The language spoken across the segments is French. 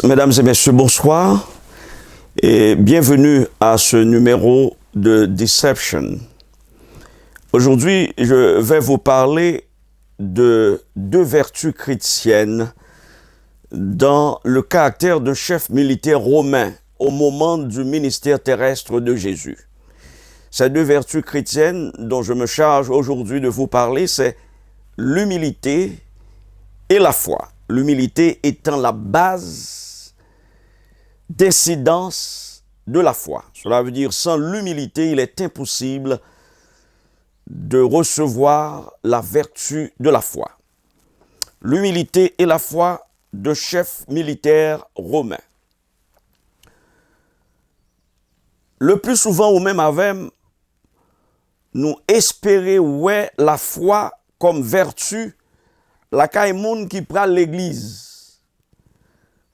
Mesdames et messieurs, bonsoir et bienvenue à ce numéro de Deception. Aujourd'hui, je vais vous parler de deux vertus chrétiennes dans le caractère de chef militaire romain au moment du ministère terrestre de Jésus. Ces deux vertus chrétiennes dont je me charge aujourd'hui de vous parler, c'est l'humilité et la foi. L'humilité étant la base d'incidence de la foi. Cela veut dire, sans l'humilité, il est impossible de recevoir la vertu de la foi. L'humilité et la foi de chef militaire romain. Le plus souvent, ou même avec, nous espérons ouais la foi comme vertu la caille moun qui prend l'église.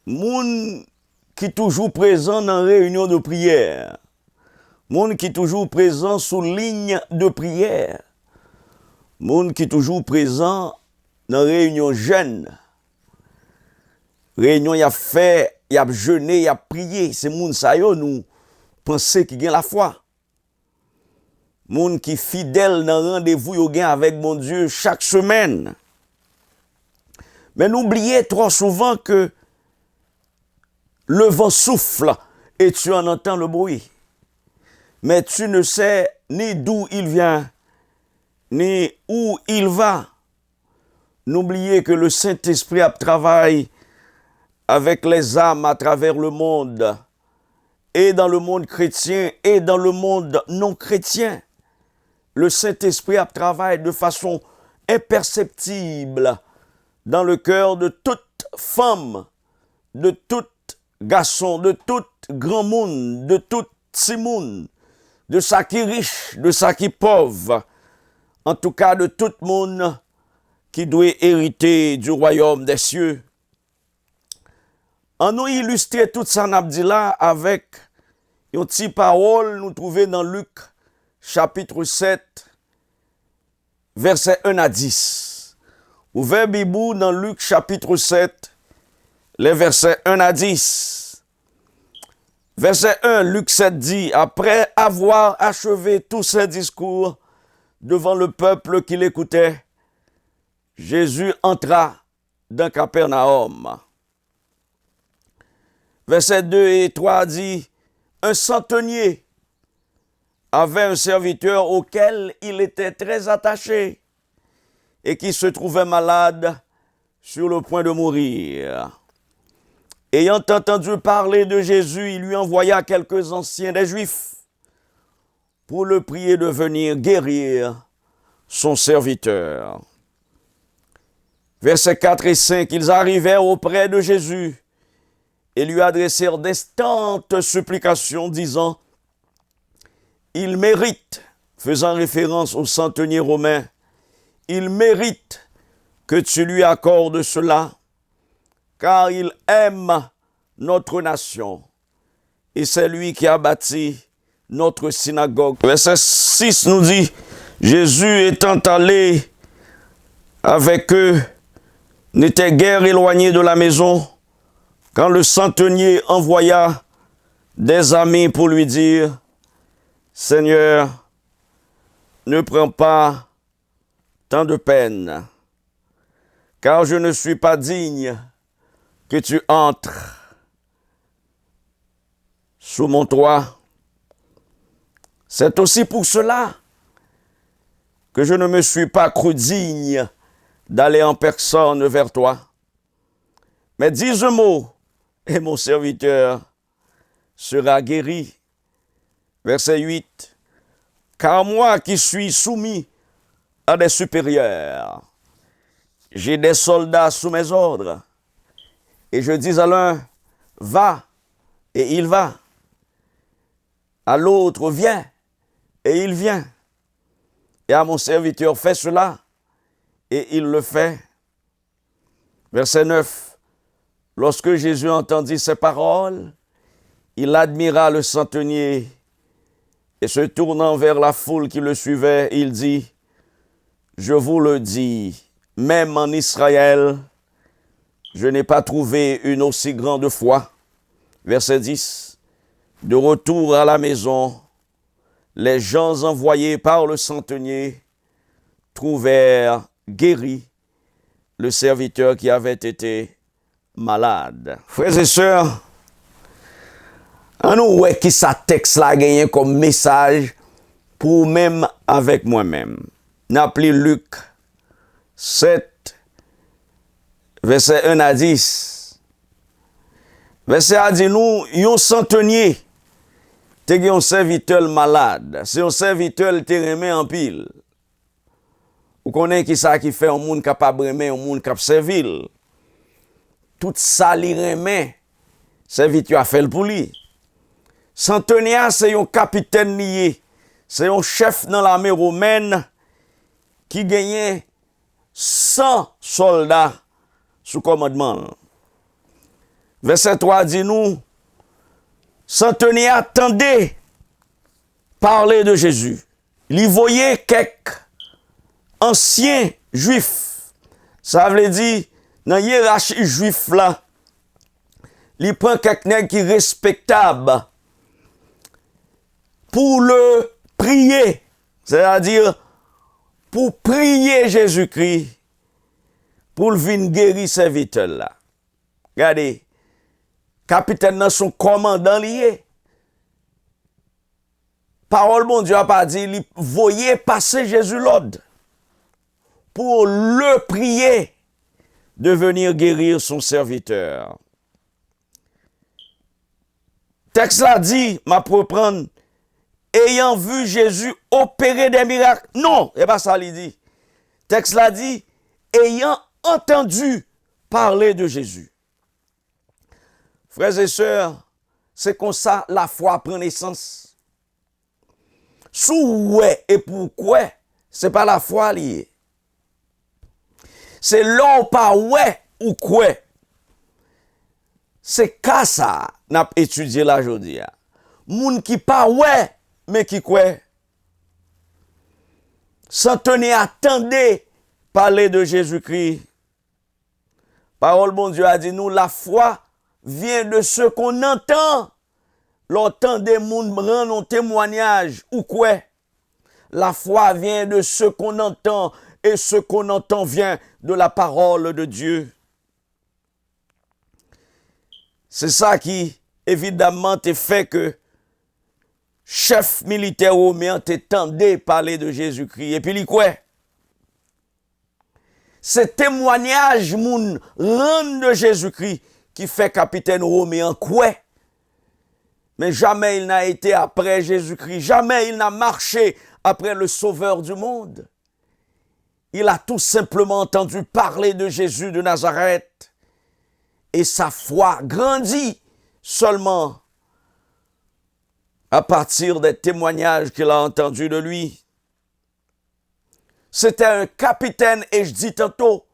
Moun qui toujours présent dans réunion de prière. Moun qui toujours présent sous ligne de prière. Moun qui toujours présent dans réunion jeune. Réunion y a fait, y a jeûné, y a prié. C'est moun sa yo nous penser qui gagne la foi. Moun qui fidèle dans rendez-vous yo gagne avec mon Dieu chaque semaine. Mais n'oubliez trop souvent que le vent souffle et tu en entends le bruit. Mais tu ne sais ni d'où il vient, ni où il va. N'oubliez que le Saint-Esprit travaille avec les âmes à travers le monde, et dans le monde chrétien, et dans le monde non chrétien. Le Saint-Esprit travaille de façon imperceptible dans le cœur de toute femme, de tout garçon, de tout grand monde, de tout petit monde, de ça qui est riche, de ça qui est pauvre, en tout cas de tout monde qui doit hériter du royaume des cieux. En nous illustrer tout ça n'a dit là avec une petite parole nous trouvons dans Luc chapitre 7 verset 1 à 10. Ouvrez Bibou dans Luc chapitre 7, les versets 1 à 10. Verset 1, Luc 7 dit, après avoir achevé tous ses discours devant le peuple qui l'écoutait, Jésus entra dans Capernaum. Verset 2 et 3 dit, un centenier avait un serviteur auquel il était très attaché et qui se trouvait malade sur le point de mourir. Ayant entendu parler de Jésus, il lui envoya quelques anciens des Juifs pour le prier de venir guérir son serviteur. Versets 4 et 5, ils arrivèrent auprès de Jésus et lui adressèrent d'instantes supplications, disant, il mérite, faisant référence au centenier romain, il mérite que tu lui accordes cela, car il aime notre nation. Et c'est lui qui a bâti notre synagogue. Verset 6 nous dit, Jésus étant allé avec eux, n'était guère éloigné de la maison, quand le centenier envoya des amis pour lui dire, Seigneur, ne prends pas tant de peine, car je ne suis pas digne que tu entres sous mon toit. C'est aussi pour cela que je ne me suis pas cru digne d'aller en personne vers toi. Mais dis un mot, et mon serviteur sera guéri. Verset 8. Car moi qui suis soumis à des supérieurs, j'ai des soldats sous mes ordres. Et je dis à l'un, va, et il va. À l'autre, viens, et il vient. Et à mon serviteur, fais cela, et il le fait. Verset 9. Lorsque Jésus entendit ces paroles, il admira le centenier, et se tournant vers la foule qui le suivait, il dit, je vous le dis, même en Israël, je n'ai pas trouvé une aussi grande foi. Verset 10. De retour à la maison, les gens envoyés par le centenier trouvèrent guéri le serviteur qui avait été malade. Frères et sœurs, en nous ouais qui ça texte là gagné comme message pour même avec moi-même. N'appelez Luc 7 verset 1 à 10. Verset a dit nous, yon centenier te gen un serviteur malade. C'est un serviteur te remet en pile. Ou connaît qui ça qui fait un monde capable remet un monde cap servil. Tout ça li remet serviteur a fait pour lui. Centenier c'est un capitaine lié. C'est un chef dans l'armée romaine qui gagnait 100 soldats sous commandement. Verset 3 dit nous, centenier attendait parler de Jésus. Il voyait quelques anciens juifs. Ça veut dire, dans la hiérarchie juif là, il prend quelqu'un qui est respectable pour le prier. C'est-à-dire, pour prier Jésus-Christ, pour le venir guérir serviteur là. Regardez, capitaine dans son commandant lié. Parole bon Dieu a pas dit, il voyait passer Jésus l'ordre pour le prier de venir guérir son serviteur. Texte là dit, m'a pour prendre, ayant vu Jésus opérer des miracles. Non, c'est pas ça il dit. Texte là dit, ayant entendu parler de Jésus. Frères et sœurs, c'est comme ça la foi prend naissance. Sous ouais et pourquoi, c'est pas la foi liée. C'est l'on pas ouais ou quoi. C'est qu'à ça n'a étudié là aujourd'hui. Moun qui pas ouais mais qui quoi. Centenier attendez parler de Jésus-Christ. Parole bon Dieu a dit nous la foi vient de ce qu'on entend. L'entend des moun rend un témoignage ou quoi. La foi vient de ce qu'on entend et ce qu'on entend vient de la parole de Dieu. C'est ça qui évidemment te fait que chef militaire romain t'entendait parler de Jésus-Christ et puis il quoi. Ce témoignage moun rend de Jésus-Christ qui fait capitaine romain quoi. Mais jamais il n'a été après Jésus-Christ, jamais il n'a marché après le sauveur du monde. Il a tout simplement entendu parler de Jésus de Nazareth et sa foi grandit seulement à partir des témoignages qu'il a entendus de lui. C'était un capitaine, et je dis tantôt,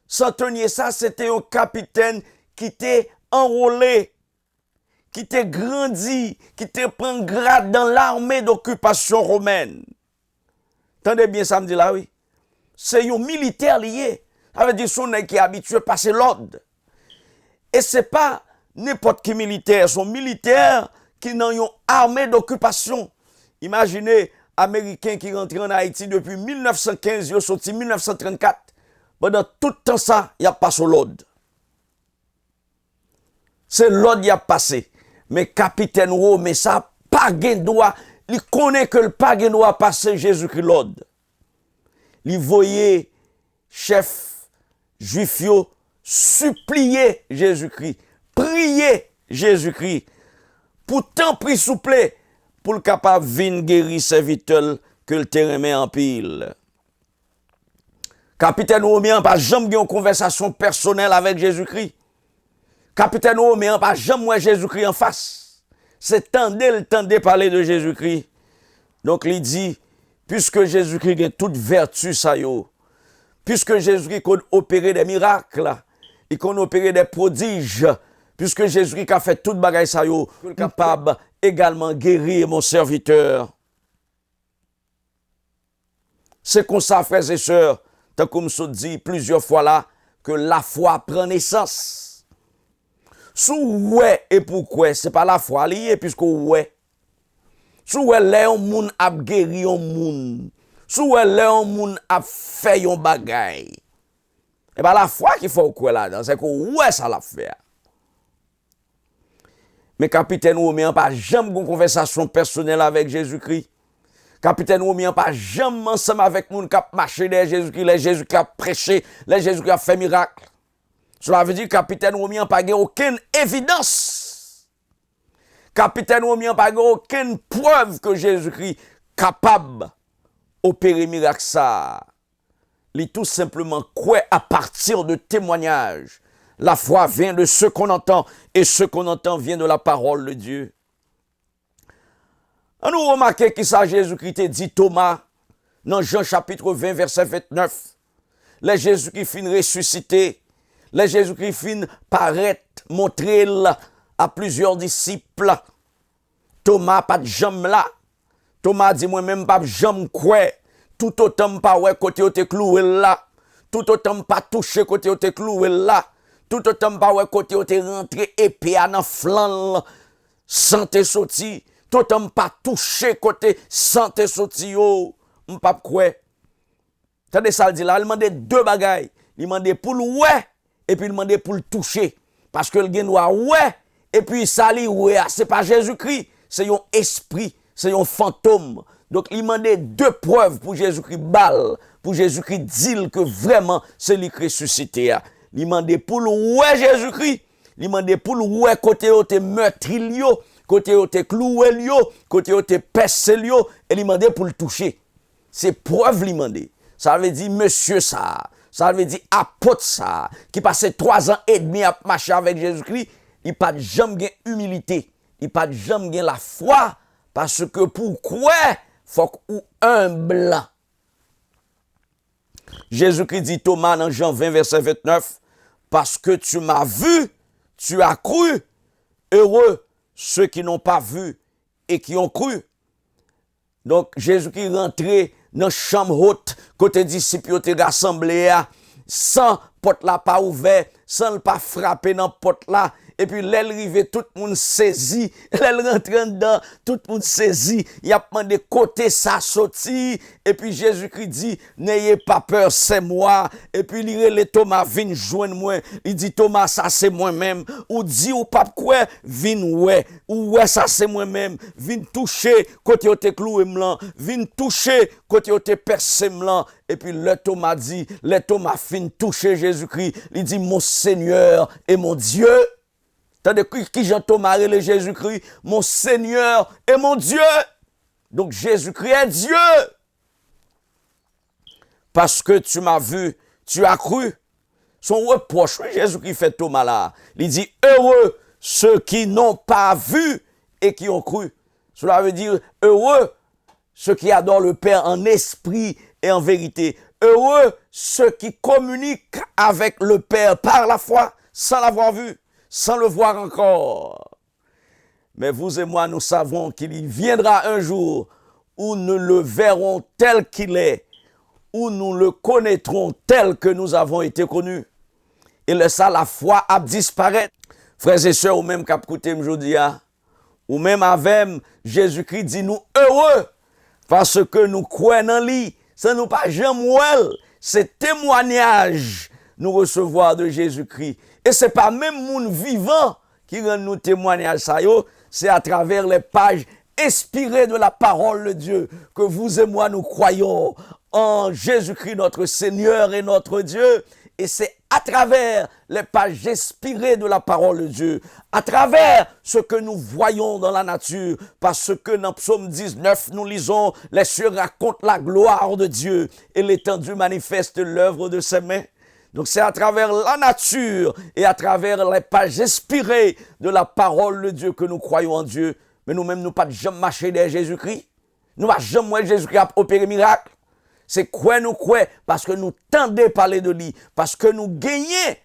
centenier ça, c'était un capitaine qui était enrôlé, qui était grandi, qui était pris grade dans l'armée d'occupation romaine. Entendez bien ça me dit là, oui. C'est un militaire lié. Ça veut dire son qui est habitué à passer l'ordre. Et c'est pas n'importe qui militaire, son militaire qui n'ont une armée d'occupation. Imaginez, Américains qui rentrent en Haïti depuis 1915, ils sont sortis 1934. Pendant tout le temps ça, il n'y a pas sur l'ordre. C'est l'ordre qui a passé. Mais capitaine Romain, ça, pas gain droit. Il connaît que le pas gain droit passer Jésus-Christ l'ordre. Il voyait chef juif supplier Jésus-Christ, prier Jésus-Christ, pour tant prix souple, pour le capable venir guérir serviteur que le terrain met en pile. Capitaine Romain n'a pas jamais eu une conversation personnelle avec Jésus-Christ. Capitaine Romain n'a pas jamais eu Jésus-Christ en face. C'est tendait parler de Jésus-Christ. Donc il dit, puisque Jésus-Christ a toute vertu, ça yo, puisque Jésus-Christ a opéré des miracles, il a opéré des prodiges, puisque Jésus-Christ a fait toute bagaille, ça yo, il est capable également guérir mon serviteur. C'est comme ça, frères et sœurs, tant comme je dit plusieurs fois là, que la foi prend naissance. Sous ouais et pourquoi, c'est pas la foi liée, puisque ouais. Sous ouais, les moun a guéri un moun. Sous ouais, les moun a fait un bagay. Et pas la foi qu'il faut quoi là-dedans, c'est que ouais, ça l'a fait. Mais capitaine Roméen pas jamais une conversation personnelle avec Jésus-Christ. Capitaine Roméen pas jamais ensemble avec moun qui a marché derrière Jésus-Christ, les Jésus qui a prêché, les Jésus qui a fait miracle. Cela veut dire que capitaine Roméen pas aucune évidence. Capitaine Roméen pas aucune preuve que Jésus-Christ capable d'opérer miracle ça. Il tout simplement quoi à partir de témoignages. La foi vient de ce qu'on entend et ce qu'on entend vient de la parole de Dieu. On nous remarque qui ça Jésus-Christ dit Thomas dans Jean chapitre 20 verset 29. Les Jésus qui fin ressuscité, les Jésus qui fin paraître, montrer à plusieurs disciples. Thomas pas de jambe là. Thomas dit moi-même pas de jambe quoi. Tout autant pas ouais côté où t'es cloué là. Tout autant pas touché côté où t'es cloué là. Tout autant pas ouais côté où t'es rentré épée à dans flanc santé sorti. Tout autant pas touché côté santé sorti yo. M'pas quoi. Tandis ça le dit là, il demande deux bagailles. Il demande pour le ouais et puis il demande pour le toucher parce que le gain doit ouais et puis ça li ouais, c'est pas Jésus-Christ, c'est un esprit, c'est un fantôme. Donc, il demandait deux preuves pour Jésus-Christ balle, pour Jésus-Christ dire que vraiment c'est lui qui ressuscité. Il demandait pour le ouais Jésus-Christ, il demandait pour le ouais côté où t'es meurtri, côté où t'es cloué, côté où t'es percé, et il demandait pour le toucher. C'est preuve, il demandait. Ça veut dire monsieur ça, ça veut dire apôtre ça, qui passait 3 ans et demi à marcher avec Jésus-Christ, il pas jamais gain humilité, il pas jamais gain la foi, parce que pourquoi? Faut ou humble. Jésus-Christ dit Thomas dans Jean 20 verset 29, parce que tu m'as vu, tu as cru. Heureux ceux qui n'ont pas vu et qui ont cru. Donc Jésus-Christ rentré dans la chambre haute, côté disciples étaient rassemblés, sans porte là pas ouvert, sans pas frapper dans porte là. Et puis, l'aile rive, tout le monde saisi. L'aile rentre dedans, tout le monde saisi. Il a demandé côté ça sorti. Et puis, Jésus-Christ dit, n'ayez pas peur, c'est moi. Et puis, il relève Thomas, viens joindre moi. Il dit, Thomas, ça c'est moi-même. Ou dit, ou pas quoi, viens ouais. Ou ouais, ça c'est moi-même. Viens toucher, côté où t'es cloué m'lan. Viens toucher, côté où t'es percé m'lan. Et puis, le Thomas dit, le Thomas fin toucher Jésus-Christ. Il dit, mon Seigneur et mon Dieu. Tandis qui Jean Thomas le Jésus-Christ, mon Seigneur et mon Dieu. Donc Jésus-Christ est Dieu. Parce que tu m'as vu, tu as cru. Son reproche, Jésus-Christ fait Thomas là. Il dit, heureux ceux qui n'ont pas vu et qui ont cru. Cela veut dire, heureux ceux qui adorent le Père en esprit et en vérité. Heureux ceux qui communiquent avec le Père par la foi, sans l'avoir vu, sans le voir encore. Mais vous et moi, nous savons qu'il viendra un jour où nous le verrons tel qu'il est, où nous le connaîtrons tel que nous avons été connus. Et laissa la foi à disparaître. Frères et sœurs, ou même cap côté aujourd'hui, ou même avec Jésus-Christ dit nous heureux parce que nous croyons en lui. Ça nous pas jamais c'est témoignage nous recevoir de Jésus-Christ. Et c'est pas même monde vivant qui rend nous témoignage ça c'est à travers les pages inspirées de la parole de Dieu que vous et moi nous croyons en Jésus-Christ notre Seigneur et notre Dieu. Et c'est à travers les pages inspirées de la parole de Dieu, à travers ce que nous voyons dans la nature, parce que dans Psaume 19, nous lisons, les cieux racontent la gloire de Dieu et l'étendue manifeste l'œuvre de ses mains. Donc c'est à travers la nature et à travers les pages inspirées de la parole de Dieu que nous croyons en Dieu. Mais nous-mêmes, nous pas jamais marcher derrière Jésus-Christ. Nous pas jamais Jésus-Christ a opéré miracle. C'est quoi nous croyons parce que nous tendons parler de lui, parce que nous gagnons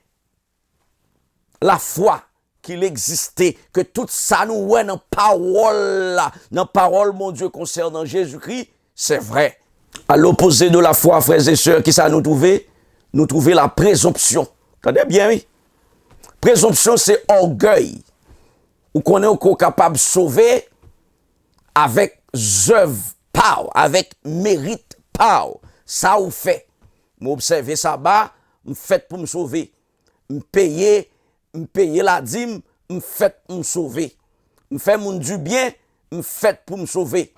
la foi qu'il existait, que tout ça nous ouais dans la parole, mon Dieu, concernant Jésus-Christ, c'est vrai. À l'opposé de la foi, frères et sœurs, qui ça nous trouver? Nous trouver la présomption. Attendez bien, oui. Présomption, c'est orgueil. Ou qu'on est encore capable de sauver avec œuvre power, avec mérite power. Ça ou fait. M'observer ça bas, m'fait pour me sauver. M'payer la dîme, m'fait pour me sauver. M'fait mon du bien, m'fait pour me sauver.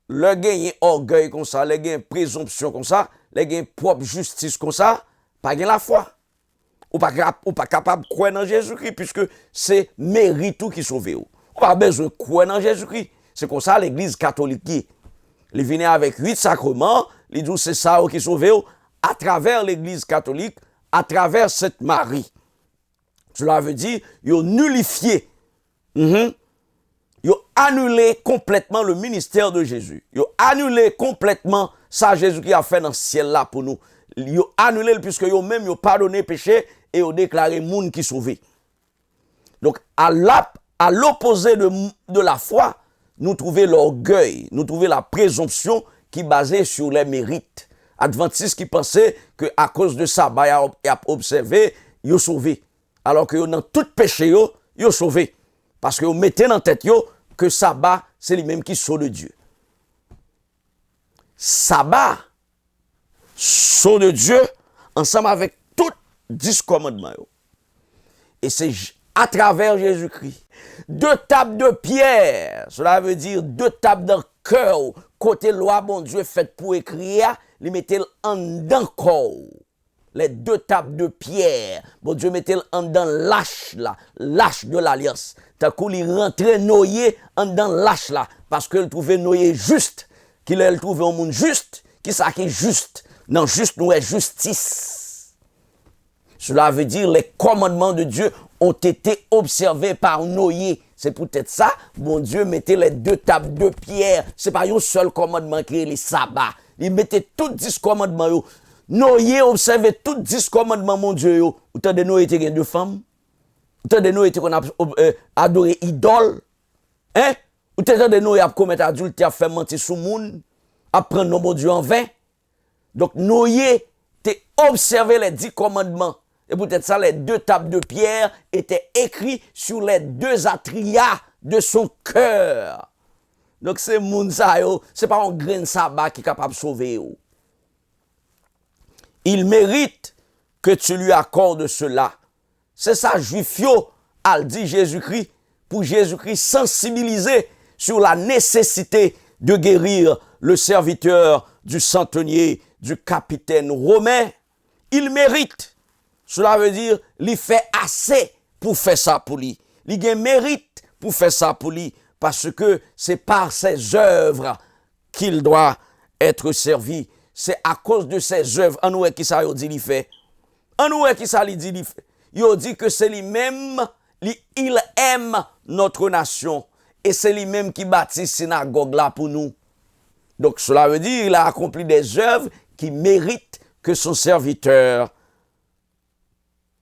Le gain orgueil comme ça, le gain présomption comme ça, le gain propre justice comme ça, pas gain la foi. Ou pas capable de croire dans Jésus-Christ, puisque c'est mérite tout qui sauve. Ou pas besoin de croire dans Jésus-Christ. C'est comme ça l'église catholique qui il vient avec 8 sacrements, il dit c'est ça qui sauve à travers l'église catholique, à travers cette Marie. Cela veut dire, il a nullifié, il a annulé complètement le ministère de Jésus. Il a annulé complètement ça Jésus qui a fait dans le ciel là pour nous. Il a annulé puisque il a même pardonné péché et il a déclaré monde qui sauvé. Donc à l'opposé de la foi, nous trouvons l'orgueil, nous trouvons la présomption qui est basée sur les mérites. Adventistes qui pensaient qu'à cause de ça, ils ont observé, ils ont sauvé. Alors que dans tout péché, ils ont sauvé. Parce que vous mettez dans la tête que sabbat, c'est lui-même qui sauve de Dieu. Sabbat, sauve de Dieu, ensemble avec tous 10 commandements. Et c'est à travers Jésus-Christ. 2 tables de pierre, cela veut dire 2 tables de cœur, côté loi, bon Dieu, fait pour écrire, les mettez en dedans corps. Les 2 tables de pierre, bon Dieu, mettez en dedans lâche là, lâche de l'alliance. Tant qu'il il rentrait noyé en dedans lâche là, parce qu'il trouvait noyé juste, qu'il a trouvé un monde juste, qui ça qui est juste. Non, juste nous est justice. Cela veut dire les commandements de Dieu ont été observés par Noé. C'est peut-être ça, bon Dieu mettait les 2 tables de pierre. C'est pas un seul commandement qui est le sabbat. Il mettait tous 10 commandements. Noé observait tous 10 commandements, mon Dieu. Autant de Noé était 2 femmes. Autant de Noé était qu'on a adoré idole. Hein? Autant de Noé a commis adultère, a fait mentir sous le monde. A prendre mon Dieu en vain. Donc Noé t'es observé les 10 commandements. Et peut-être ça, les 2 tables de pierre étaient écrits sur les 2 atria de son cœur. Donc c'est moun sa yo, c'est pas un grain de sabbat qui est capable de sauver yo. Il mérite que tu lui accordes cela. C'est ça, juif yo, a dit Jésus-Christ, pour Jésus-Christ sensibiliser sur la nécessité de guérir le serviteur du centenier, du capitaine romain. Il mérite. Cela veut dire, il fait assez pour faire ça pour lui. Il a mérite pour faire ça pour lui. Parce que c'est par ses œuvres qu'il doit être servi. C'est à cause de ses œuvres. En nous, qui ça dit, il fait. En nous, qui ça dit, il fait. Il dit que c'est lui-même, il aime notre nation. Et c'est lui-même qui bâtit synagogue là pour nous. Donc cela veut dire, il a accompli des œuvres qui méritent que son serviteur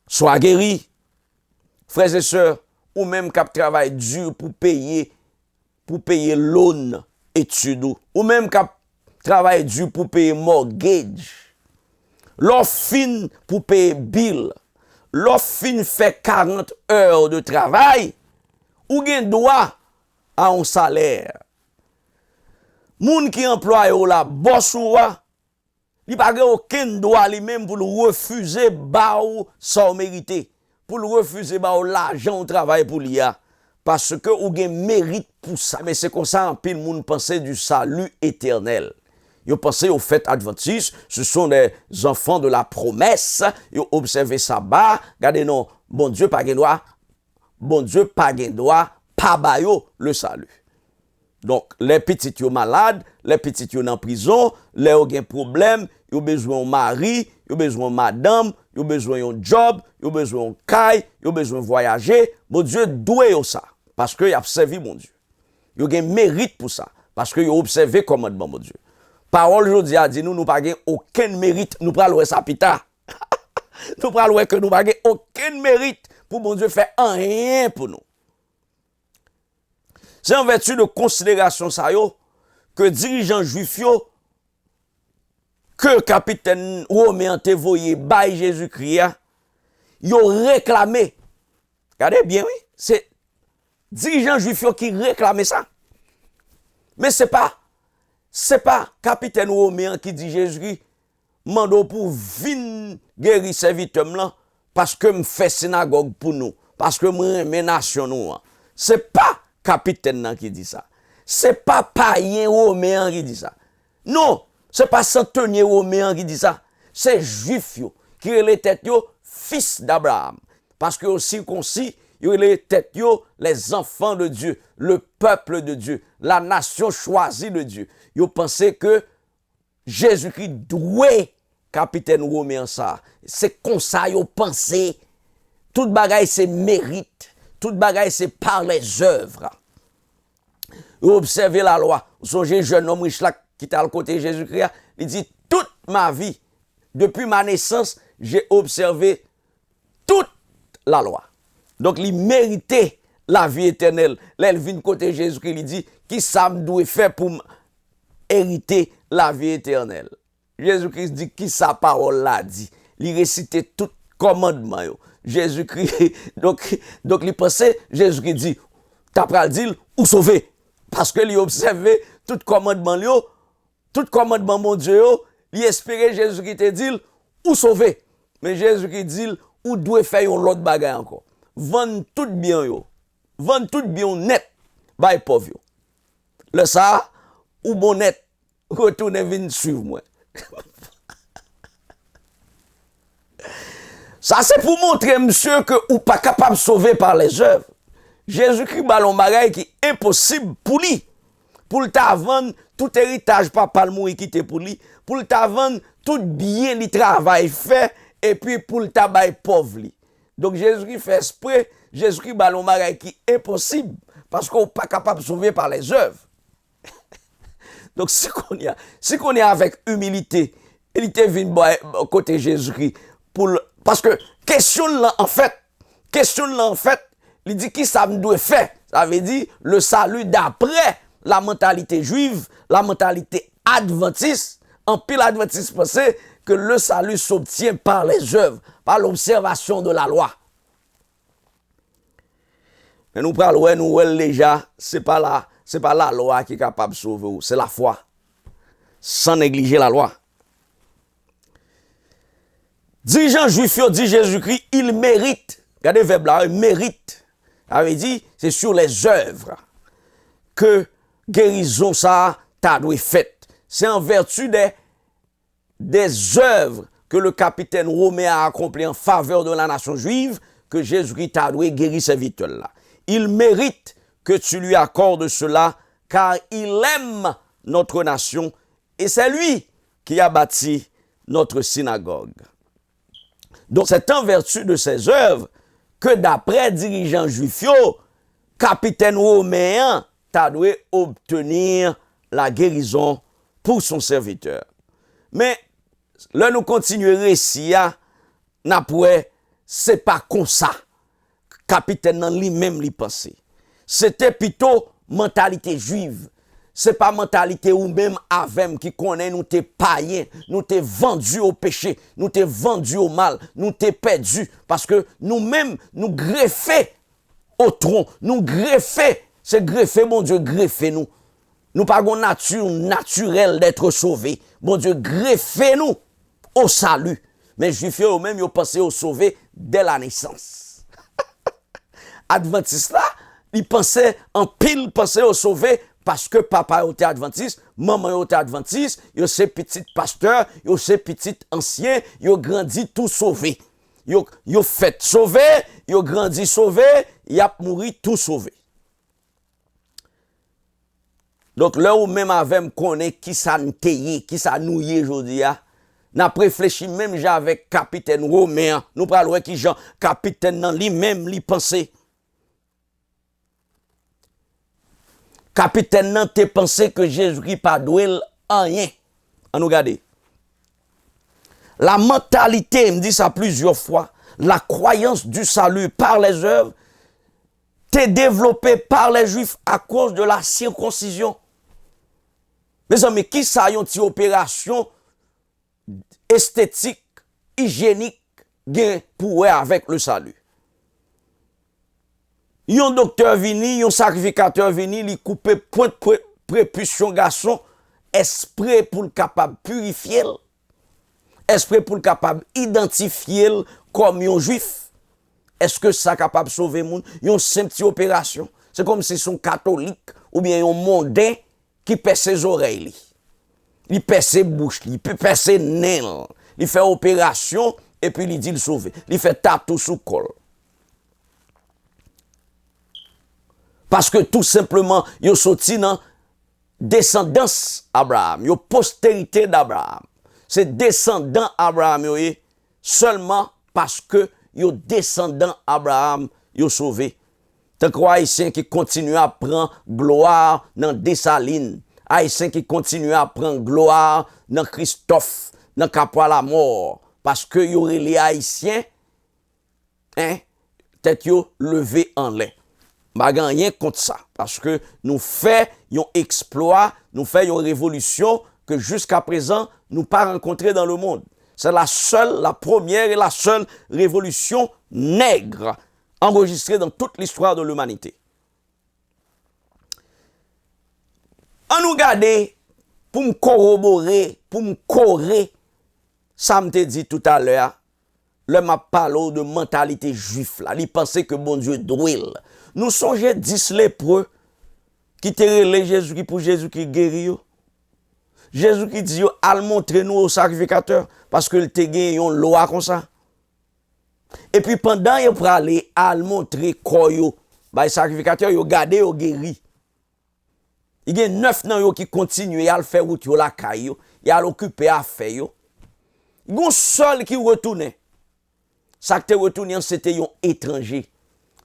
soit guéri. Frères et sœurs, ou même qui travaille dur pour payer loan études, ou même qui travaille dur pour payer mortgage, l'offre fin pour payer bill, l'offre fin fait 40 heures de travail, ou gen droit à un salaire. Moun qui emploie ou la boss ou il n'a pas aucun droit lui-même pour le refuser ba ou sans mériter, pour le refuser ba ou l'argent au travail pour lui. Parce que ou gen mérite pour ça. Mais c'est comme ça, en pile moun pensait du salut éternel. Ils pensaient au fait adventiste, ce sont des enfants de la promesse. Ils observé ça bas, regardez non, bon Dieu pas gen droit, pas bayo le salut. Donc, les petits sont malades, les petits sont en prison, les ont un problème, ils ont besoin de mari, ils ont besoin de madame, ils ont besoin d'un job, ils ont besoin de caille, ils ont besoin de voyager. Mon Dieu doit ça, parce qu'ils ont servi mon Dieu. Ils ont un mérite pour ça, parce qu'ils ont observé le commandement, mon Dieu. Parole aujourd'hui a dit, nous n'avons aucun mérite, nous prenons ça pita. Nous prenons que nous n'avons aucun mérite pour mon Dieu faire rien pour nous. C'est en vertu de considération ça yo, que dirigeant juif yo, que capitaine romain te voyé by Jésus-Christ, ils ont réclamé. Regardez bien, oui. C'est dirigeants juifs qui réclamaient ça. Mais c'est pas capitaine romain qui dit Jésus-Christ, mando pour venir guérir serviteur là, parce que me fait synagogue pour nous, parce que me mes nations nous. C'est pas capitaine qui dit ça. C'est pas païen romain qui dit ça. Non, c'est pas centenier romain qui dit ça. C'est juif qui est les têtes fils d'Abraham. Parce que aussi circoncis, il les têtes les enfants de Dieu, le peuple de Dieu, la nation choisie de Dieu. Ils pensaient que Jésus-Christ doit capitaine romain ça. C'est comme ça ils pensé. Toute bagaille c'est mérite. Toute bagaille c'est par les œuvres. Vous observez la loi. Vous songez jeune homme riche là qui est à côté de Jésus-Christ, il dit toute ma vie, depuis ma naissance, j'ai observé toute la loi. Donc il méritait la vie éternelle. Là, il vient côté Jésus-Christ, il dit qui ça me doit faire pour hériter la vie éternelle. Jésus-Christ dit qui sa parole l'a dit. Il récitait tout commandement. Jésus-Christ, donc il pensait, Jésus-Christ dit, t'as pas dit ou sauver. Parce que il observait tout commandement, mon Dieu, il espérait Jésus-Christ te dit ou sauver. Mais Jésus-Christ dit ou doit faire un autre bagage encore. Vendre tout bien vendre tout bien net, bay pauvre. Le ça, ou bon net, retourne venir suivre moi. Ça, c'est pour montrer, monsieur, que ou pas capable de sauver par les œuvres. Jésus-Christ, ballon bagaille qui est impossible pour lui. Pour le vendre tout héritage, papa le mourir qui pour lui. Pour le vendre tout bien, le travail fait, et puis pour le tabac pauvre. Donc, Jésus-Christ fait exprès, Jésus-Christ, ballon bagaille qui est impossible. Parce qu'on n'est pas capable de sauver par les œuvres. Donc, si qu'on est avec humilité, il était venu côté Jésus-Christ, parce que question là, en fait, il dit qui ça me doit faire. Ça veut dire le salut d'après la mentalité juive, la mentalité adventiste. En pile adventiste pensait que le salut s'obtient par les œuvres, par l'observation de la loi. Mais nous parlons, nous déjà, c'est pas la loi qui est capable de sauver, c'est la foi. Sans négliger la loi. Dirigeant juif, dit Jésus-Christ, il mérite. Regardez le verbe là, il mérite. Ça veut dire, c'est sur les œuvres que guérison ça t'a dû fait. C'est en vertu des œuvres que le capitaine romain a accompli en faveur de la nation juive que Jésus-Christ t'a dû guérir ces vitales-là. Il mérite que tu lui accordes cela car il aime notre nation et c'est lui qui a bâti notre synagogue. Donc c'est en vertu de ces œuvres que d'après dirigeants juifs, capitaine romain t'a dû obtenir la guérison pour son serviteur. Mais là nous continuons ici, c'est pas comme ça. Capitaine lui-même lui pensait. C'était plutôt mentalité juive. C'est pas mentalité ou même avec qui connaît nous t'es païen, nous t'es vendu au péché, nous t'es vendu au mal, nous t'es perdu parce que nous-mêmes nous greffer au tronc, nous greffer, c'est greffer mon Dieu, greffer nous. Nous pas une nature naturelle d'être sauvés. Mon Dieu, greffez nous au salut. Mais juifs eux-mêmes ils pensaient au sauver dès la naissance. Adventiste là, ils pensaient en pile pensaient au sauver parce que papa était adventiste, maman était adventiste, yo c'est petit pasteur, yo c'est petit ancien, yo grandi tout sauvé. Yo fait sauvé, yo grandi sauvé, y a mouru tout sauvé. Donc là où même avec connaît qui ça n'teye, qui ça nouye aujourd'hui a, n'a réfléchi même avec capitaine romain, nous parlons qui Jean capitaine nan lui-même li pensé. Capitaine nan te pensé que Jésus-Christ pas doué rien. On nous regarde. La mentalité, me dit ça plusieurs fois, la croyance du salut par les œuvres, t'est développée par les Juifs à cause de la circoncision. Mes amis, qui ça y a une opération esthétique, hygiénique, gen pour avec le salut. Yon docteur vini, yon sacrificateur vini, li coupe point prépuce garçon, esprit pour le capable purifier, esprit pour le capable identifier comme yon juif. Est-ce que ça capable sauver moun? Yon simple petite opération. C'est comme si son catholique ou bien yon mondain qui pèse ses oreilles. Il pèse ses bouches, il pèse ses nez, il fait opération et puis il dit le sauver. Il fait tatou sous col. Parce que tout simplement, yo sorti dans descendance Abraham, yo postérité d'Abraham. C'est descendant Abraham yo seulement parce que yo descendant Abraham yo sauvé. Tant que haïtien qui continue à prendre gloire dans Dessalines, haïtien qui continue à prendre gloire dans Christophe, dans Capois la mort parce que yo les haïtiens tête yo levé en l'air. Pas rien contre ça parce que nous fait un exploit, nous fait une révolution que jusqu'à présent nous pas rencontré dans le monde. C'est la première et la seule révolution nègre enregistrée dans toute l'histoire de l'humanité. En nous garder pour me corroborer, pour me correr, ça me dit tout à l'heure, le m'a parlé de mentalité juif là, il pensait que bon Dieu douille. Nous songeons 10 lépreux qui te relè Jésus qui pour Jésus qui guérit yo. Jésus qui dit yo al montrer nous au sacrificateur parce que il te gagné une loi comme ça. Et puis pendant il pour aller al montrer quoi yo, bah sacrificateur yo gardé yo guéri. Il y a 9 nan yo qui continue à faire route yo la caille yo, y a occupé à faire yo. Gon seul qui retourne. Ça qui retourne c'était un étranger.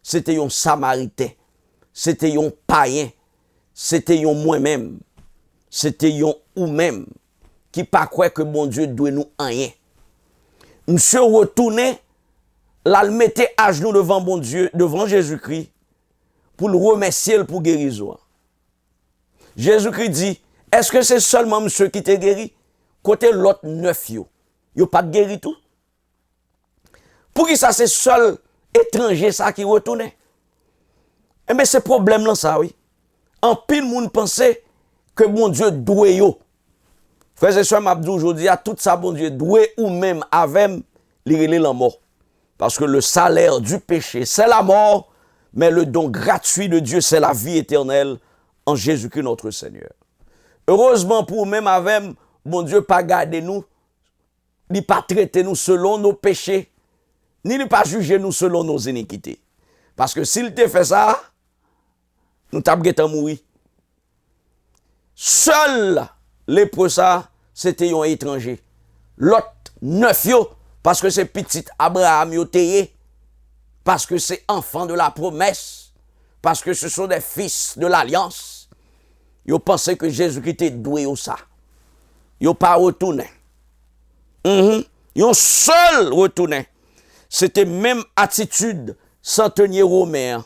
C'était un samaritain, c'était un païen, c'était un moi-même, c'était un ou même qui pas croit que bon Dieu doit nous rien. Monsieur retourné, là le mettait à genoux devant bon Dieu, devant Jésus-Christ pour le remercier pour guérison. Jésus-Christ dit, est-ce que c'est seulement monsieur qui t'a guéri? Côté l'autre 9 yo pas guéri tout? Pour qui ça c'est seul étranger ça qui retourne. Eh bien, c'est problème là ça oui. En pile moun pensait que mon Dieu doué yo. Frères et sœurs, m'a dit aujourd'hui à tout ça bon Dieu doué ou même avec li la mort. Parce que le salaire du péché, c'est la mort, mais le don gratuit de Dieu, c'est la vie éternelle en Jésus-Christ notre Seigneur. Heureusement pour même avec mon Dieu pas garder nous, ni pas traiter nous selon nos péchés. Ni ne pas juger nous selon nos iniquités. Parce que s'il te fait ça, nous t'avons mourir. Seul lépreux ça, c'était un étranger. L'autre 9 yo, parce que c'est petit Abraham yo teye, parce que c'est enfant de la promesse, parce que ce sont des fils de l'alliance. Yo pensé que Jésus-Christ était doué au ça. Yo pas retourné. Yo seul retourné. C'était même attitude centenier romain.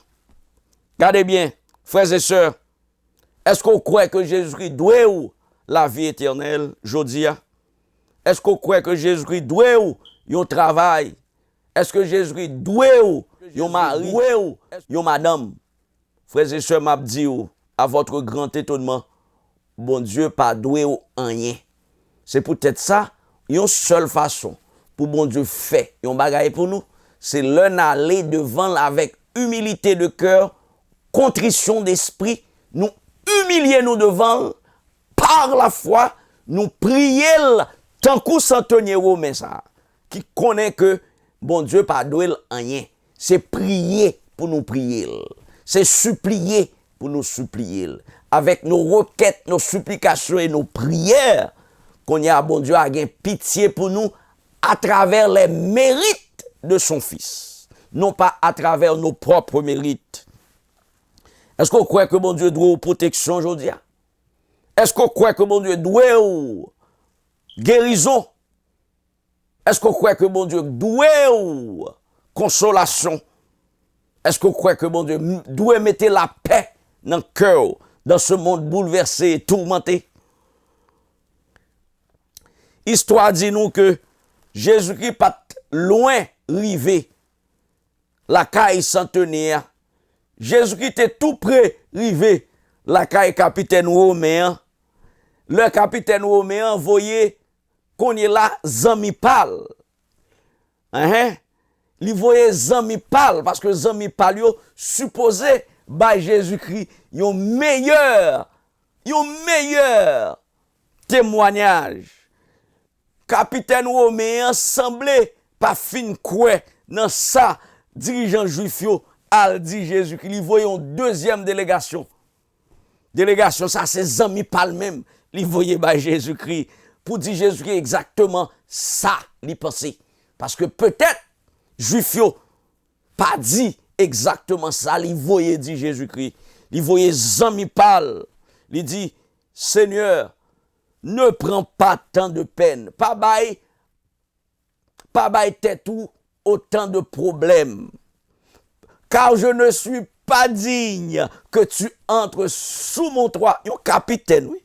Regardez bien, frères et sœurs, est-ce qu'on croit que Jésus-Christ doit ou la vie éternelle, jodia? Est-ce qu'on croit que Jésus-Christ doit ou yon travail? Est-ce que Jésus-Christ doit ou yon mari ou yon madame? Frères et sœurs, m'a dit ou, à votre grand étonnement, bon Dieu pas doué ou rien. C'est peut-être ça, yon seule façon. Pour bon Dieu fait, yon bagaille pour nous, c'est l'un aller devant avec humilité de cœur, contrition d'esprit, nous humilier nous devant, par la foi, nous prier tant qu'on s'entendait romain ça, qui connaît que bon Dieu pas doué rien. C'est prier pour nous prier, c'est supplier pour nous supplier, avec nos requêtes, nos supplications et nos prières, qu'on y a bon Dieu a gain pitié pour nous, à travers les mérites de son Fils, non pas à travers nos propres mérites. Est-ce qu'on croit que bon Dieu doit aux protection aujourd'hui? Est-ce qu'on croit que bon Dieu doit aux guérison? Est-ce qu'on croit que bon Dieu doit aux consolation? Est-ce qu'on croit que bon Dieu doit mettre la paix dans le cœur, dans ce monde bouleversé et tourmenté? Histoire dit nous que Jésus-Christ pas loin rivé, la caille centenaire. Jésus-Christ était tout près rivé, la caille capitaine Romain. Le capitaine Romain voyait qu'on est là, zami pal. Il voyait zami pal, parce que zami pal yo supposé by Jésus-Christ yon meilleur témoignage. Capitaine Romain semblait pas fin quoi dans ça dirigeant juif yo al dit Jésus-Christ. Il voyait une deuxième délégation. Délégation ça c'est zami pal même. Il voyait by Jésus-Christ pour dire Jésus-Christ exactement ça li pensait. Parce que peut-être juif yo pas dit exactement ça, il voyait dit Jésus-Christ. Il voyait zami pal. Il dit Seigneur, ne prends pas tant de peine. Pas bail tête ou autant de problèmes. Car je ne suis pas digne que tu entres sous mon toit. Un capitaine, oui.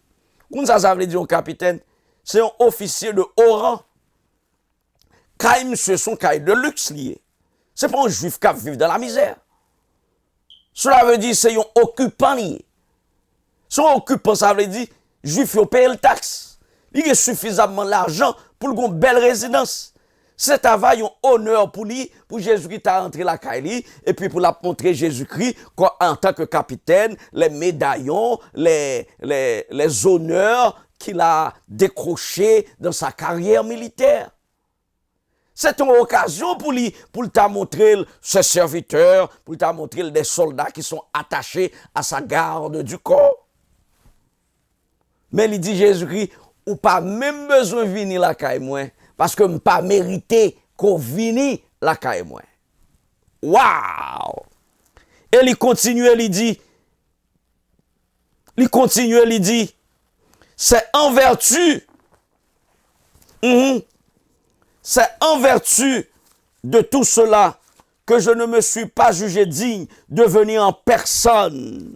Comment ça veut dire un capitaine? C'est un officier de haut rang. Quand monsieur son caille de luxe lié. C'est pas un juif qui vit dans la misère. Cela veut dire c'est un occupant lié. Son occupant, ça veut dire juif qui paye le taxe. Il a suffisamment d'argent pour une belle résidence. C'est travail un honneur pour lui, pour Jésus-Christ à entrer la caille et puis pour la montrer Jésus-Christ en tant que capitaine, les médaillons, les honneurs qu'il a décrochés dans sa carrière militaire. C'est une occasion pour lui, pour t'a montrer ses serviteurs, pour t'a montrer des soldats qui sont attachés à sa garde du corps. Mais il dit Jésus-Christ, ou pas même besoin de venir la caille moi, parce que pas mérité qu'on vienne la caille moi. Waouh! Et il continue, il dit, c'est en vertu. C'est en vertu de tout cela que je ne me suis pas jugé digne de venir en personne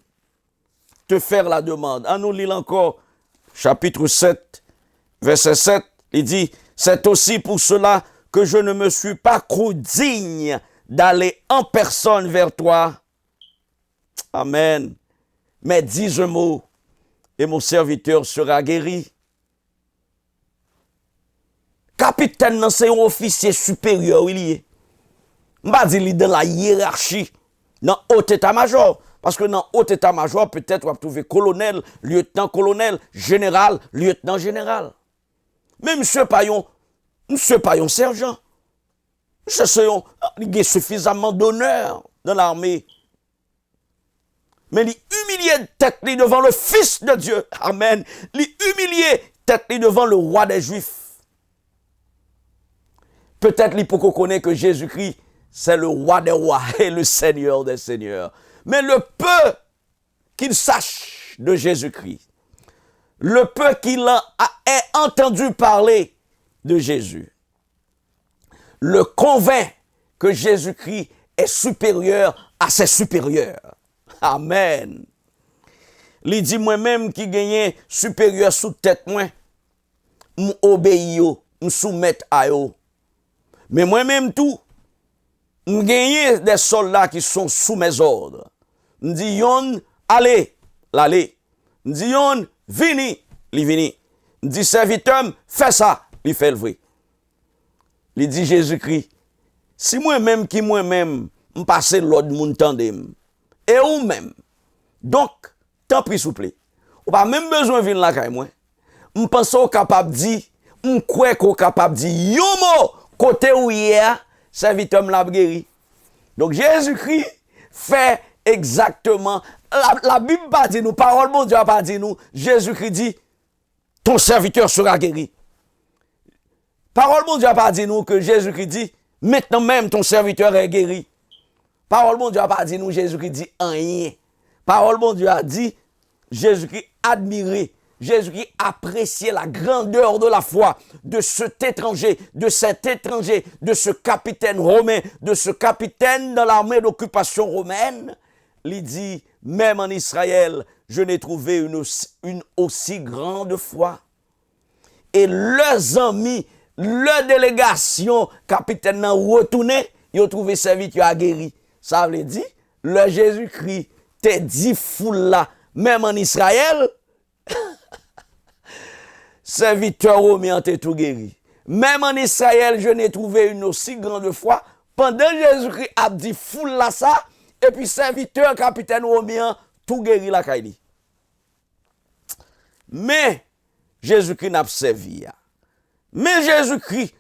te faire la demande. À nous lire encore, chapitre 7, verset 7, il dit, c'est aussi pour cela que je ne me suis pas cru digne d'aller en personne vers toi. Amen. Mais dis un mot et mon serviteur sera guéri. Capitaine, c'est un officier supérieur, il y est. Je ne vais pas dire dans la hiérarchie, dans haut état-major. Parce que dans haut état-major, peut-être on va trouver colonel, lieutenant-colonel, général, lieutenant-général. Mais monsieur Payon sergent. Monsieur il a suffisamment d'honneur dans l'armée. Mais il humilié tête devant le Fils de Dieu. Amen. Il humilié tête devant le roi des Juifs. Peut-être il faut qu'on connaisse que Jésus-Christ, c'est le roi des rois et le Seigneur des seigneurs. Mais le peu qu'il sache de Jésus-Christ, le peu qu'il ait entendu parler de Jésus, le convainc que Jésus-Christ est supérieur à ses supérieurs. Amen. Il dit moi-même qui gagne supérieur sous tête moi, m'obéis, m'soumettre à eux. Mais moi-même tout, m'gagne des soldats qui sont sous mes ordres. M'dit yon, allez, l'allez. M'dit yon, vini, li vini. M'dit serviteur, fais ça, li fait le vrai. Il dit Jésus-Christ, si moi-même qui moi-même m'passe l'ordre moun tandem, et ou même, donc, tant pis s'il vous plaît, ou pas même besoin de venir la caille moi, m'pense au capable dire, m'croit qu'on capable dire, yon mot, côté où hier, serviteur l'a guéri. Donc Jésus-Christ fait exactement, la Bible pas dit nous, parole mon Dieu pas dit nous, Jésus-Christ dit, ton serviteur sera guéri. Parole mon Dieu pas dit nous que Jésus-Christ dit, maintenant même ton serviteur est guéri. Parole mon Dieu pas dit nous, Jésus-Christ dit rien. Parole mon Dieu a dit, Jésus-Christ admiré, Jésus-Christ appréciait la grandeur de la foi de cet étranger, de ce capitaine romain, de ce capitaine dans l'armée d'occupation romaine. Il dit, même en Israël, je n'ai trouvé une aussi grande foi. Et leurs amis le délégation capitaine nan retourné, yo trouvé serviteur a guéri. Ça veut dire le Jésus-Christ te dit foule là même en Israël serviteur romain te tout guéri. Même en Israël, je n'ai trouvé une aussi grande foi. Pendant Jésus-Christ a dit foule là ça, et puis serviteur capitaine romain tout guéri la kaili. Mais Jésus-Christ n'a pas servi. Mais Jésus-Christ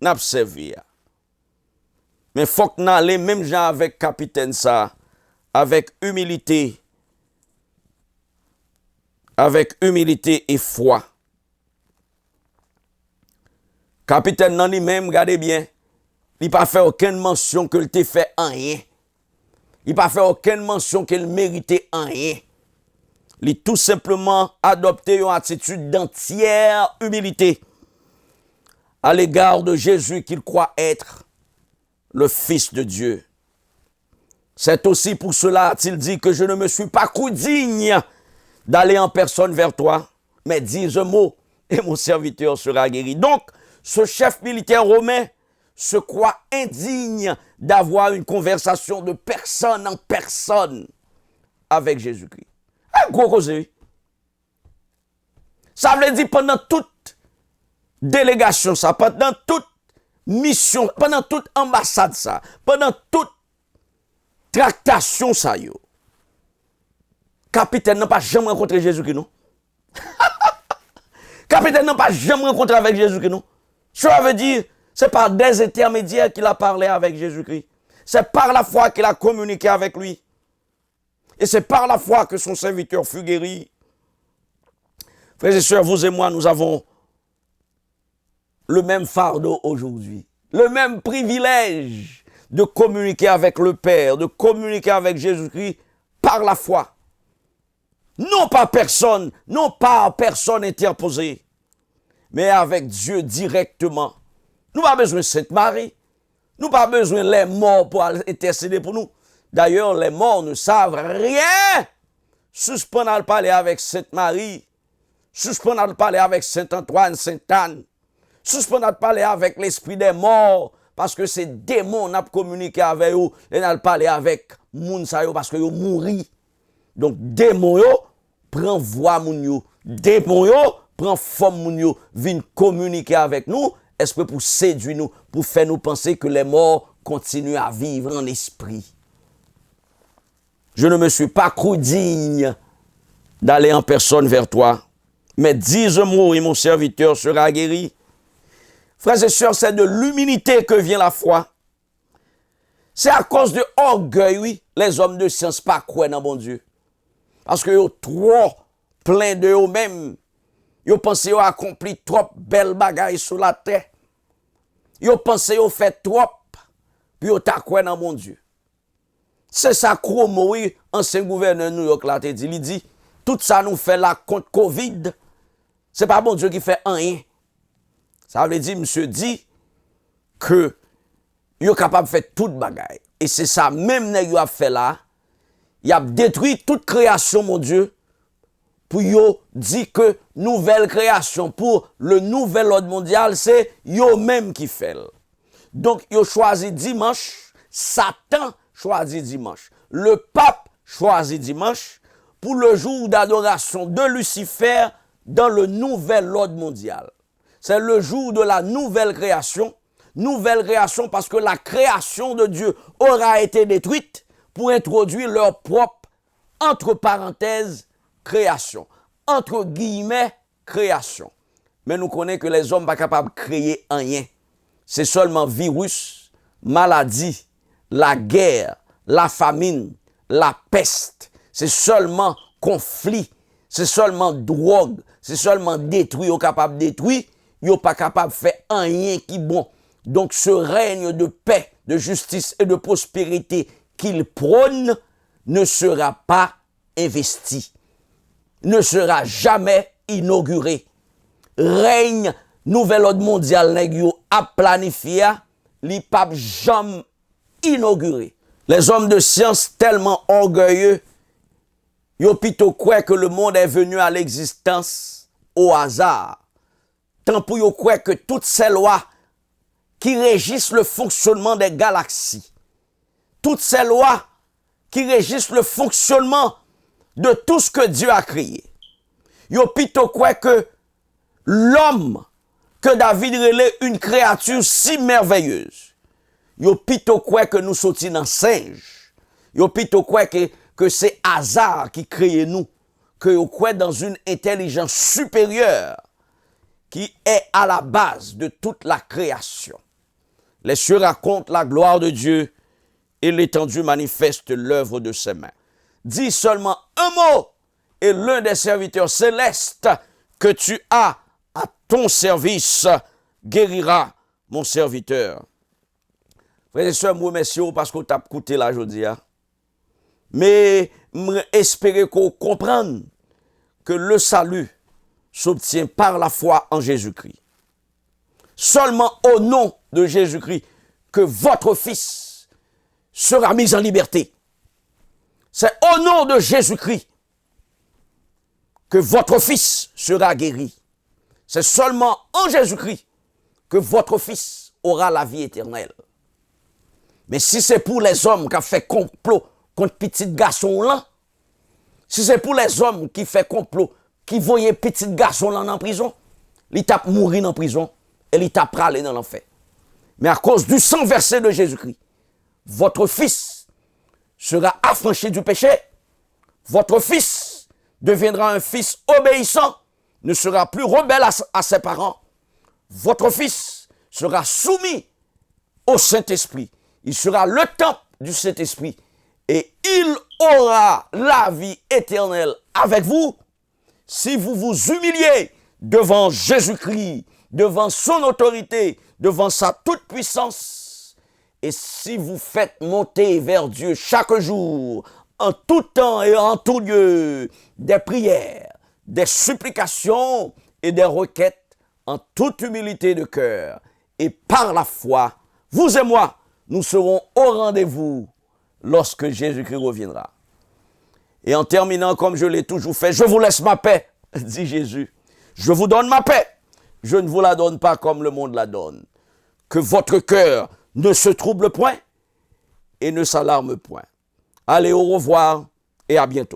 n'a pas servi. Mais faut que nous allions même gens avec capitaine ça, avec humilité et foi. Capitaine nan lui-même, regardez bien, il n'a pas fait aucune mention qu'il t'ait fait rien. Il n'a pas fait aucune mention qu'il méritait rien. Il a tout simplement adopté une attitude d'entière humilité à l'égard de Jésus qu'il croit être le Fils de Dieu. C'est aussi pour cela qu'il dit que je ne me suis pas cru digne d'aller en personne vers toi, mais dis un mot et mon serviteur sera guéri. Donc, ce chef militaire romain se croit indigne d'avoir une conversation de personne en personne avec Jésus-Christ. Un gros causerie. Ça veut dire pendant toute délégation, ça, pendant toute mission, pendant toute ambassade, ça, pendant toute tractation, ça, yo. Capitaine n'a pas jamais rencontré Jésus-Christ, non? Capitaine n'a pas jamais rencontré avec Jésus-Christ, non? Ça veut dire, c'est par des intermédiaires qu'il a parlé avec Jésus-Christ. C'est par la foi qu'il a communiqué avec lui. Et c'est par la foi que son serviteur fut guéri. Frères et sœurs, vous et moi, nous avons le même fardeau aujourd'hui. Le même privilège de communiquer avec le Père, de communiquer avec Jésus-Christ par la foi. Non par personne interposée, mais avec Dieu directement. Nous n'avons pas besoin de Sainte Marie. Nous n'avons pas besoin les morts pour intercéder pour nous. D'ailleurs, les morts ne savent rien. Suspendons à parler avec Sainte Marie. Suspendons à parler avec Saint Antoine, Sainte Anne. Suspendons à parler avec l'esprit des morts. Parce que ces démons n'ont communiqué avec eux. Et n'ont parlé avec moun sa yo parce que yo mouri. Donc, démons yo prend voix moun yo. Démons yo prend forme moun yo. Viennent communiquer avec nous. Est-ce que pour séduire nous, pour faire nous penser que les morts continuent à vivre en esprit? Je ne me suis pas cru digne d'aller en personne vers toi, mais dis un mot et mon serviteur sera guéri. Frères et sœurs, c'est de l'humilité que vient la foi. C'est à cause de orgueil, oui, les hommes de science pas croient dans bon Dieu. Parce que yo trop plein de eux-mêmes. Yo pense yo accompli trop belles bagailles sur la terre. Yo pense yo fait trop, puis yo ta croit dans mon Dieu. C'est ça Cuomo, oui, ancien gouverneur de New York là, te dit, il dit, tout ça nous fait là contre Covid. C'est pas bon Dieu qui fait rien. Ça veut dire, monsieur dit que yo capable de faire toute bagaille. Et c'est ça même nèg yo a fait là. Il a détruit toute création, mon Dieu, pour yo dit que nouvelle création pour le nouvel ordre mondial, c'est yo même qui fait. Donc yo choisi dimanche, Satan choisit dimanche. Le pape choisit dimanche pour le jour d'adoration de Lucifer dans le nouvel ordre mondial. C'est le jour de la nouvelle création. Nouvelle création parce que la création de Dieu aura été détruite pour introduire leur propre, entre parenthèses, création. Entre guillemets, création. Mais nous connaissons que les hommes ne sont pas capables de créer rien. C'est seulement virus, maladie, la guerre, la famine, la peste. C'est seulement conflit. C'est seulement drogue. C'est seulement détruit. Ils sont capables de détruire. Ils ne sont pas capables de faire rien qui est bon. Donc ce règne de paix, de justice et de prospérité qu'ils prônent ne sera pas investi. Ne sera jamais inauguré. Règne nouvel ordre mondial nèg yo a planifié, li pa jamais inauguré. Les hommes de science tellement orgueilleux, yo plutôt croient que le monde est venu à l'existence au hasard. tant pour yo croire que toutes ces lois qui régissent le fonctionnement des galaxies, toutes ces lois qui régissent le fonctionnement de tout ce que Dieu a créé, yo plutôt croire que l'homme que David relève une créature si merveilleuse, yo plutôt croire que nous sortis dans singe, yo plutôt croire que c'est hasard qui crée nous, que yo croire dans une intelligence supérieure qui est à la base de toute la création. Les cieux racontent la gloire de Dieu et l'étendue manifeste l'œuvre de ses mains. Dis seulement un mot et l'un des serviteurs célestes que tu as à ton service guérira mon serviteur. Frères et sœurs, moi remercie parce que tu as écouté là aujourd'hui. Mais j'espère qu'on comprenne que le salut s'obtient par la foi en Jésus-Christ. Seulement au nom de Jésus-Christ que votre Fils sera mis en liberté. C'est au nom de Jésus-Christ que votre Fils sera guéri. C'est seulement en Jésus-Christ que votre Fils aura la vie éternelle. Mais si c'est pour les hommes qui ont fait complot contre petit garçon là, si c'est pour les hommes qui fait complot, qui voyaient petit garçon là en prison, il tape mourir en prison et il tape aller dans l'enfer. Mais à cause du sang versé de Jésus-Christ, votre Fils sera affranchi du péché, votre Fils deviendra un fils obéissant, ne sera plus rebelle à ses parents, votre Fils sera soumis au Saint-Esprit, il sera le temple du Saint-Esprit et il aura la vie éternelle avec vous si vous vous humiliez devant Jésus-Christ, devant son autorité, devant sa toute-puissance. Et si vous faites monter vers Dieu chaque jour, en tout temps et en tout lieu, des prières, des supplications et des requêtes, en toute humilité de cœur, et par la foi, vous et moi, nous serons au rendez-vous lorsque Jésus-Christ reviendra. Et en terminant, comme je l'ai toujours fait, je vous laisse ma paix, dit Jésus. Je vous donne ma paix. Je ne vous la donne pas comme le monde la donne. Que votre cœur ne se trouble point et ne s'alarme point. Allez, au revoir et à bientôt.